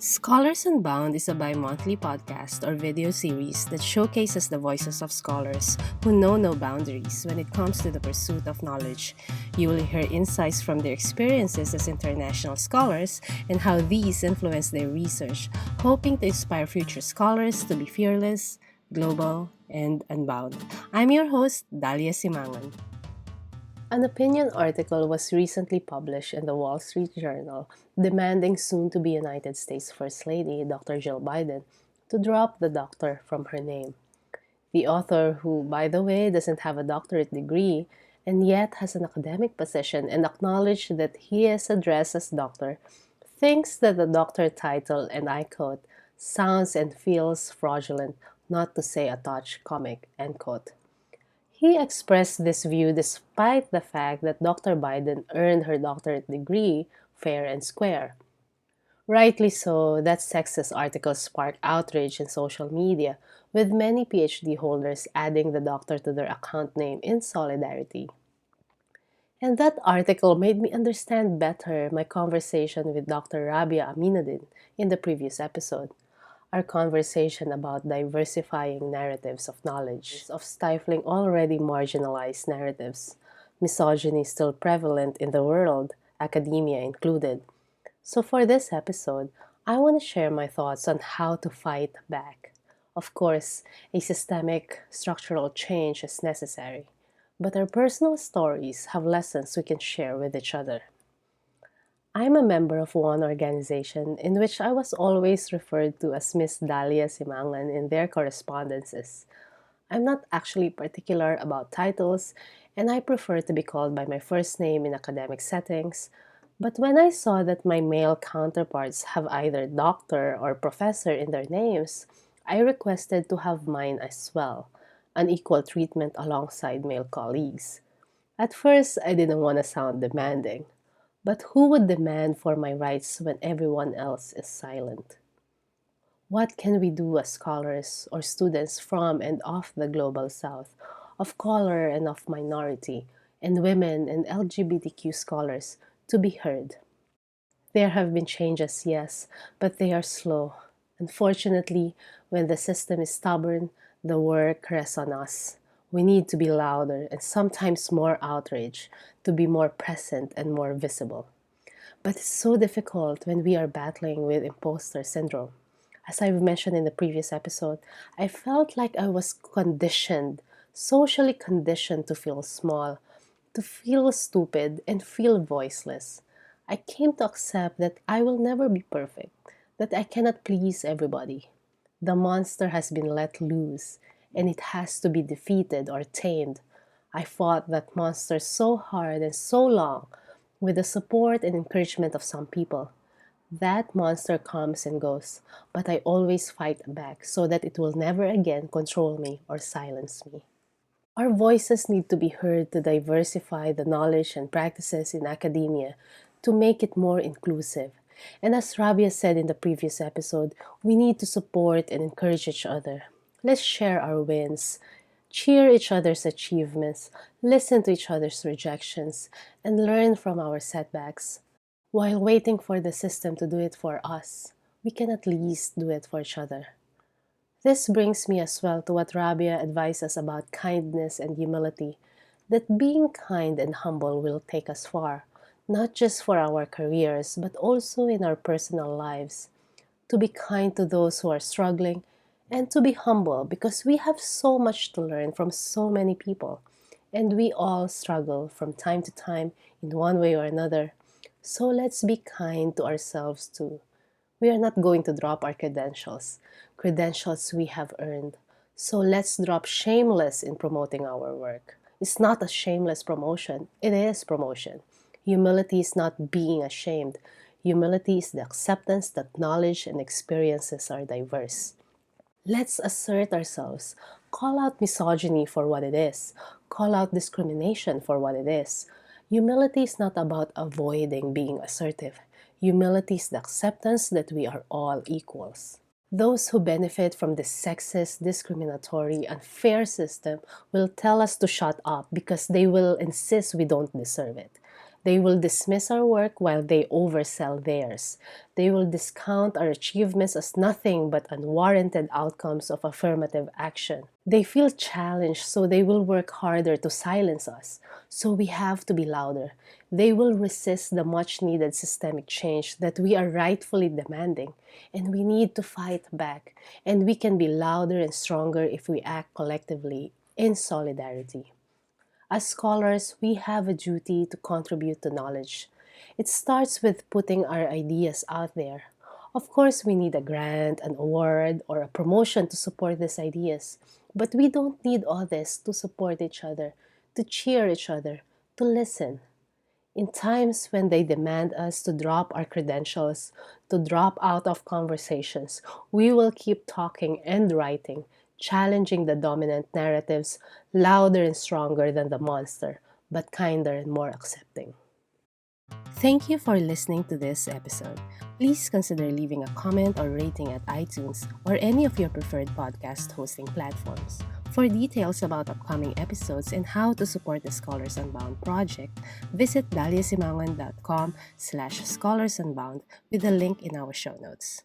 Scholars Unbound is a bi monthly podcast or video series that showcases the voices of scholars who know no boundaries when it comes to the pursuit of knowledge. You will hear insights from their experiences as international scholars and how these influence their research, hoping to inspire future scholars to be fearless, global, and unbound. I'm your host, Dalia Simangan. An opinion article was recently published in the Wall Street Journal demanding soon to be United States First Lady Dr. Jill Biden to drop the doctor from her name. The author, who, by the way, doesn't have a doctorate degree and yet has an academic position and acknowledged that he is addressed as doctor, thinks that the doctor title, and I quote, sounds and feels fraudulent, not to say a touch comic, end quote. He expressed this view despite the fact that Dr. Biden earned her doctorate degree fair and square. Rightly so, that sexist article sparked outrage in social media, with many PhD holders adding the doctor to their account name in solidarity. And that article made me understand better my conversation with Dr. Rabia Aminuddin in the previous episode. Our conversation about diversifying narratives of knowledge, of stifling already marginalized narratives, misogyny still prevalent in the world, academia included. So, for this episode, I want to share my thoughts on how to fight back. Of course, a systemic structural change is necessary, but our personal stories have lessons we can share with each other. I'm a member of one organization in which I was always referred to as Miss Dalia Simangan in their correspondences. I'm not actually particular about titles, and I prefer to be called by my first name in academic settings. But when I saw that my male counterparts have either doctor or professor in their names, I requested to have mine as well, an equal treatment alongside male colleagues. At first, I didn't want to sound demanding. But who would demand for my rights when everyone else is silent? What can we do as scholars or students from and of the global south, of color and of minority, and women and LGBTQ scholars to be heard? There have been changes, yes, but they are slow. Unfortunately, when the system is stubborn, the work rests on us. We need to be louder and sometimes more outraged to be more present and more visible. But it's so difficult when we are battling with imposter syndrome. As I've mentioned in the previous episode, I felt like I was conditioned, socially conditioned to feel small, to feel stupid, and feel voiceless. I came to accept that I will never be perfect, that I cannot please everybody. The monster has been let loose, and it has to be defeated or tamed. I fought that monster so hard and so long with the support and encouragement of some people. That monster comes and goes, but I always fight back so that it will never again control me or silence me. Our voices need to be heard to diversify the knowledge and practices in academia to make it more inclusive. And as Rabia said in the previous episode, we need to support and encourage each other. Let's share our wins, cheer each other's achievements, listen to each other's rejections, and learn from our setbacks. While waiting for the system to do it for us, we can at least do it for each other. This brings me as well to what Rabia advises about kindness and humility, that being kind and humble will take us far, not just for our careers, but also in our personal lives. To be kind to those who are struggling, and to be humble because we have so much to learn from so many people, and we all struggle from time to time in one way or another. So let's be kind to ourselves too. We are not going to drop our credentials we have earned. So let's drop shameless in promoting our work. It's not a shameless promotion, it is promotion. Humility is not being ashamed. Humility is the acceptance that knowledge and experiences are diverse. Let's assert ourselves. Call out misogyny for what it is. Call out discrimination for what it is. Humility is not about avoiding being assertive. Humility is the acceptance that we are all equals. Those who benefit from this sexist, discriminatory, unfair system will tell us to shut up because they will insist we don't deserve it. They will dismiss our work while they oversell theirs. They will discount our achievements as nothing but unwarranted outcomes of affirmative action. They feel challenged, so they will work harder to silence us. So we have to be louder. They will resist the much needed systemic change that we are rightfully demanding, and we need to fight back. And we can be louder and stronger if we act collectively in solidarity. As scholars, we have a duty to contribute to knowledge. It starts with putting our ideas out there. Of course, we need a grant, an award, or a promotion to support these ideas. But we don't need all this to support each other, to cheer each other, to listen. In times when they demand us to drop our credentials, to drop out of conversations, we will keep talking and writing, challenging the dominant narratives, louder and stronger than the monster, but kinder and more accepting. Thank you for listening to this episode. Please consider leaving a comment or rating at iTunes or any of your preferred podcast hosting platforms. For details about upcoming episodes and how to support the Scholars Unbound project, visit daliasimangan.com/scholars unbound with a link in our show notes.